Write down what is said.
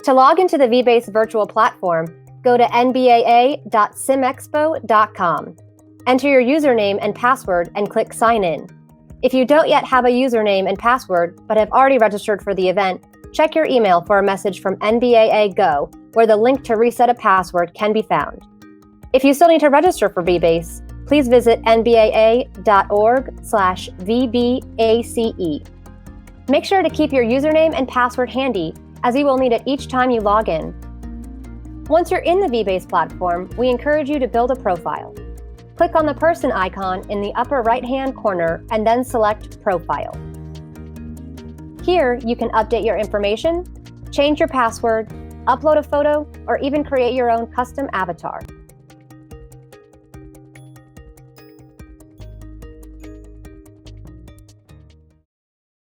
To log into the VBACE virtual platform, go to nbaa.simexpo.com. Enter your username and password and click Sign In. If you don't yet have a username and password, but have already registered for the event, check your email for a message from NBAA Go, where the link to reset a password can be found. If you still need to register for VBACE, please visit nbaa.org/VBACE. Make sure to keep your username and password handy, as you will need it each time you log in. Once you're in the VBACE platform, we encourage you to build a profile. Click on the person icon in the upper right-hand corner and then select Profile. Here, you can update your information, change your password, upload a photo, or even create your own custom avatar.